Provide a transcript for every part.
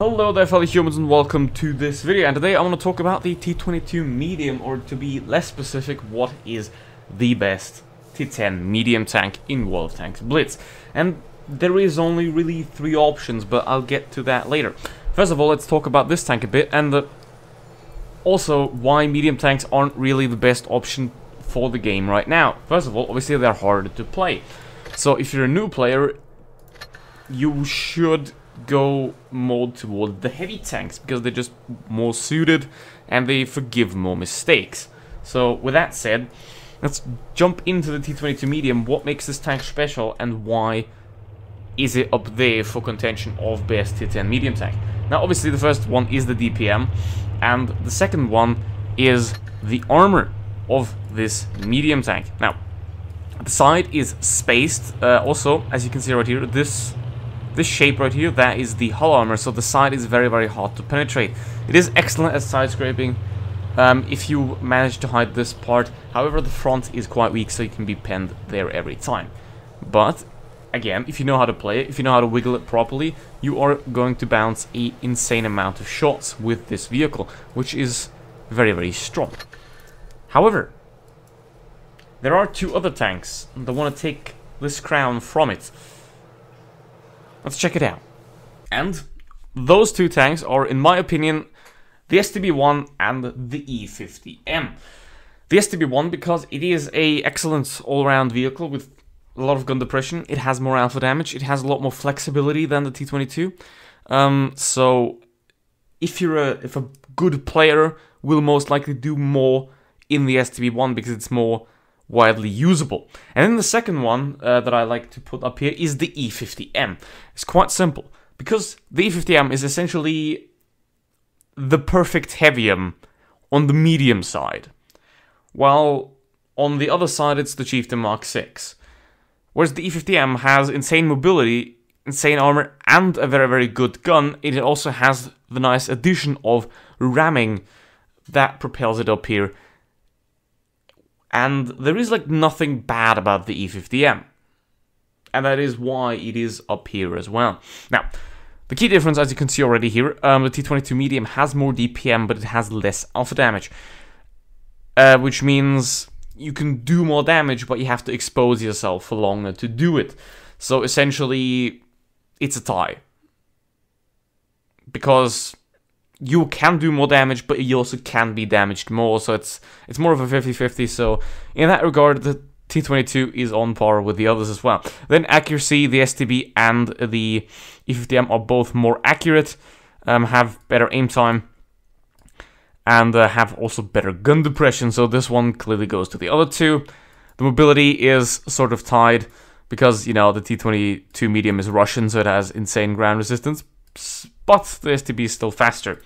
Hello there fellow humans and welcome to this video, and today I want to talk about the T22 Medium, or to be less specific, what is the best T10 Medium tank in World of Tanks Blitz. And there is only really three options, but I'll get to that later. First of all, let's talk about this tank a bit, and also why medium tanks aren't really the best option for the game right now. First of all, obviously they're harder to play. So if you're a new player, you should go more toward the heavy tanks, because they're just more suited and they forgive more mistakes. So with that said, let's jump into the T22 Medium. What makes this tank special and why is it up there for contention of best T10 Medium tank? Now obviously the first one is the DPM, and the second one is the armor of this medium tank. Now the side is spaced, also as you can see right here, this shape right here, that is the hull armor, so the side is very hard to penetrate. It is excellent at side scraping if you manage to hide this part. However, the front is quite weak, so you can be penned there every time. But again, if you know how to play it, if you know how to wiggle it properly, you are going to bounce an insane amount of shots with this vehicle, which is very strong. However, there are two other tanks that want to take this crown from it. Let's check it out. And those two tanks are, in my opinion, the STB-1 and the E50M. The STB-1 because it is an excellent all-round vehicle with a lot of gun depression. It has more alpha damage. It has a lot more flexibility than the T22. So if a good player will most likely do more in the STB-1 because it's more widely usable. And then the second one that I like to put up here is the E50M. It's quite simple, because the E50M is essentially the perfect heavium on the medium side, while on the other side it's the Chieftain Mark 6. Whereas the E50M has insane mobility, insane armor, and a very good gun. It also has the nice addition of ramming that propels it up here. And there is like nothing bad about the E50M. And that is why it is up here as well. Now, the key difference, as you can see already here, the T22 Medium has more DPM, but it has less alpha damage. Which means you can do more damage, but you have to expose yourself for longer to do it. So essentially, it's a tie. Because you can do more damage, but you also can be damaged more, so it's more of a 50-50, so in that regard, the T22 is on par with the others as well. Then accuracy, the STB and the E50M are both more accurate, have better aim time, and have also better gun depression, so this one clearly goes to the other two. The mobility is sort of tied, because, you know, the T22 Medium is Russian, so it has insane ground resistance, but the STB is still faster.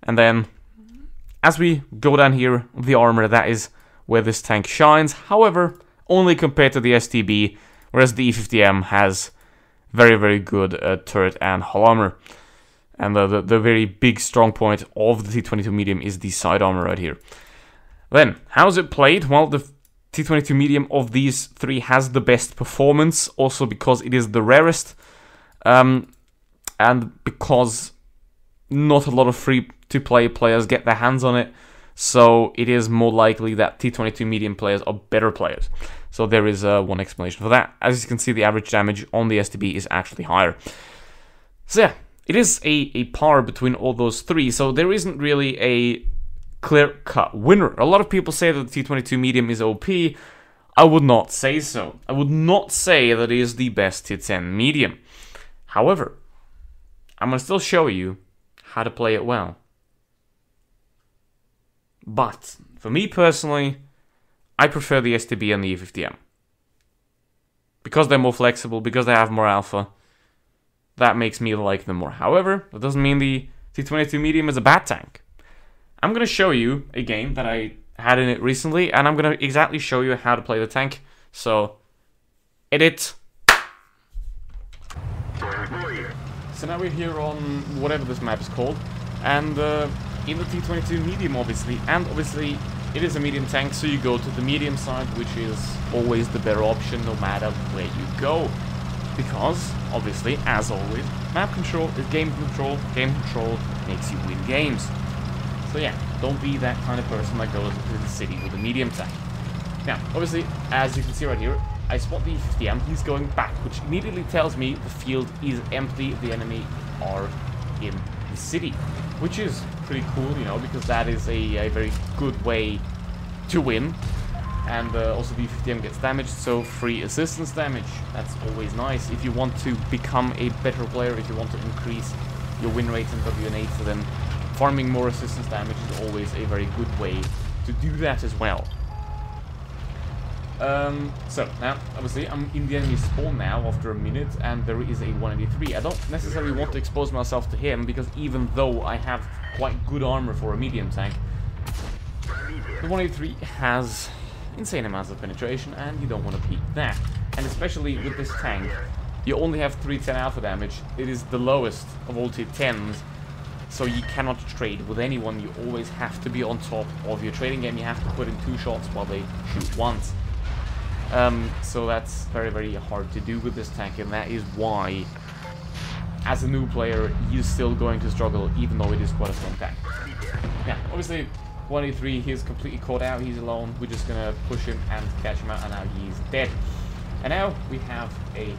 And then, as we go down here, the armor, that is where this tank shines. However, only compared to the STB, whereas the E50M has very good turret and hull armor. And the very big strong point of the T22 Medium is the side armor right here. Then, how's it played? Well, the T22 Medium of these three has the best performance, also because it is the rarest. And because not a lot of free-to-play players get their hands on it, so it is more likely that T22 Medium players are better players. So there is one explanation for that. As you can see, the average damage on the STB is actually higher. So yeah, it is a par between all those three, so there isn't really a clear-cut winner. A lot of people say that the T22 Medium is OP. I would not say so. I would not say that it is the best T10 Medium. However, I'm going to still show you how to play it well. But, for me personally, I prefer the STB and the E50M. Because they're more flexible, because they have more alpha, that makes me like them more. However, that doesn't mean the T22 Medium is a bad tank. I'm going to show you a game that I had in it recently, and I'm going to exactly show you how to play the tank. So, edit. So now we're here on whatever this map is called, and in the T22 Medium obviously, and obviously it is a medium tank, so you go to the medium side, which is always the better option no matter where you go. Because, obviously, as always, map control is game control makes you win games. So yeah, don't be that kind of person that goes into the city with a medium tank. Now, obviously, as you can see right here, I spot the 50M, he's going back, which immediately tells me the field is empty, the enemy are in the city. Which is pretty cool, you know, because that is a very good way to win. And also the 50M gets damaged, so free assistance damage. That's always nice. If you want to become a better player, if you want to increase your win rate in WN8, then farming more assistance damage is always a very good way to do that as well. So, now, obviously, I'm in the enemy spawn now after a minute, and there is a 183. I don't necessarily want to expose myself to him, because even though I have quite good armor for a medium tank, the 183 has insane amounts of penetration, and you don't want to peek that. And especially with this tank, you only have 310 alpha damage. It is the lowest of all T10s, so you cannot trade with anyone. You always have to be on top of your trading game. You have to put in 2 shots while they shoot once. So that's very, very hard to do with this tank, and that is why, as a new player, you're still going to struggle, even though it is quite a strong tank. Yeah, obviously, 183, he's completely caught out, he's alone. We're just gonna push him and catch him out, and now he's dead. And now we have a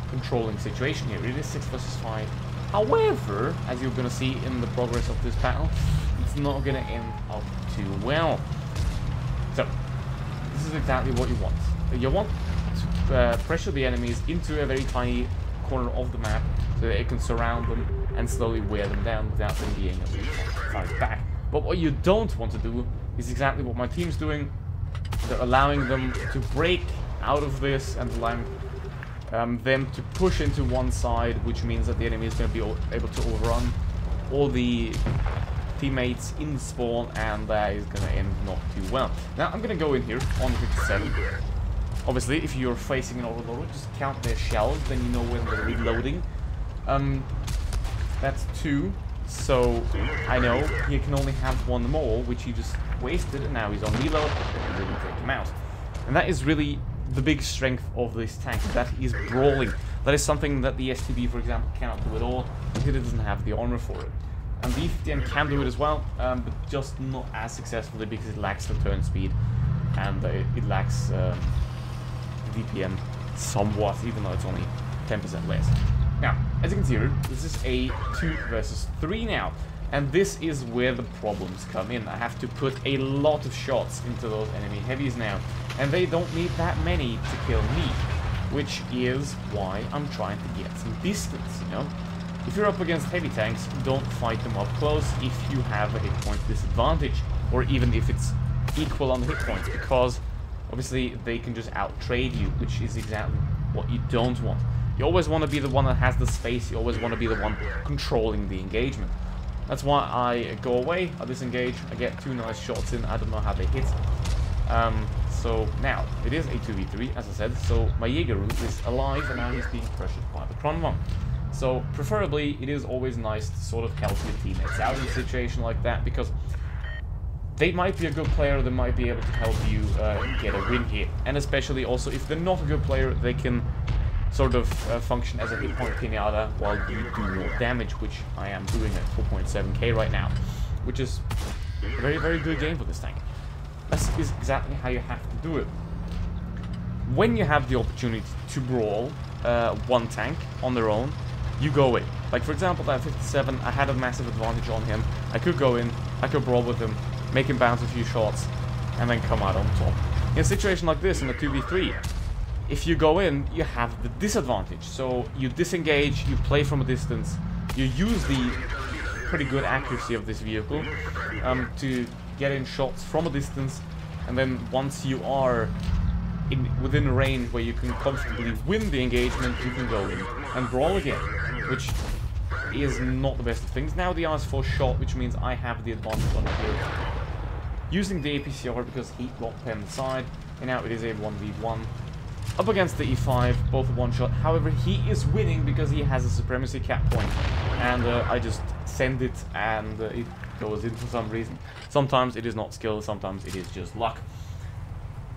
controlling situation here. It is 6 versus 5. However, as you're gonna see in the progress of this battle, it's not gonna end up too well. So, this is exactly what you want. You want to pressure the enemies into a very tiny corner of the map so that it can surround them and slowly wear them down without them being able to fight back. But what you don't want to do is exactly what my team's doing. They're allowing them to break out of this and allowing them to push into one side, which means that the enemy is going to be able to overrun all the teammates in spawn, and that is going to end not too well. Now, I'm going to go in here on 57. Obviously, if you're facing an overloader, just count their shells, then you know when they're reloading. That's 2, so I know he can only have 1 more, which he just wasted, and now he's on reload, and we will take him out. And that is really the big strength of this tank, that is brawling. That is something that the STB, for example, cannot do at all, because it doesn't have the armor for it. And the E50M can do it as well, but just not as successfully because it lacks the turn speed, and it lacks DPM somewhat, even though it's only 10% less. Now, as you can see here, this is a 2 versus 3 now, and this is where the problems come in. I have to put a lot of shots into those enemy heavies now, and they don't need that many to kill me, which is why I'm trying to get some distance, you know? If you're up against heavy tanks, don't fight them up close if you have a hit point disadvantage, or even if it's equal on the hit points, because obviously they can just out-trade you, which is exactly what you don't want. You always want to be the one that has the space, you always want to be the one controlling the engagement. That's why I go away, I disengage, I get 2 nice shots in, I don't know how they hit. So now, it is a 2v3, as I said, so my Jägeroo is alive, and now he's being pressured by the Kronvang. So, preferably, it is always nice to sort of help your teammates out in a situation like that, because they might be a good player, they might be able to help you get a win here. And especially also, if they're not a good player, they can sort of function as a hit point pinata while you do more damage, which I am doing at 4.7k right now, which is a very, very good game for this tank. That is exactly how you have to do it. When you have the opportunity to brawl one tank on their own, you go in. Like, for example, that 57, I had a massive advantage on him. I could go in, I could brawl with him, make him bounce a few shots, and then come out on top. In a situation like this, in a 2v3, if you go in, you have the disadvantage. So you disengage, you play from a distance, you use the pretty good accuracy of this vehicle to get in shots from a distance, and then once you are within a range where you can comfortably win the engagement, you can go in and brawl again, which is not the best of things. Now the RS4 shot, which means I have the advantage on the hill, using the APCR because he blocked pen the side, and now it is a 1v1 up against the E5, both one shot. However, he is winning because he has a supremacy cap point, and I just send it and it goes in for some reason. Sometimes it is not skill, sometimes it is just luck.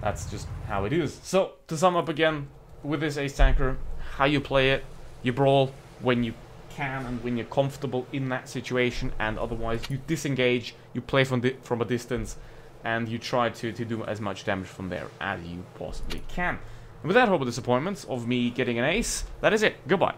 That's just how it is. So, to sum up again, with this ace tanker, how you play it. You brawl when you can and when you're comfortable in that situation, and otherwise you disengage, you play from a distance, and you try to do as much damage from there as you possibly can. And with that horrible disappointment of me getting an ace, that is it. Goodbye.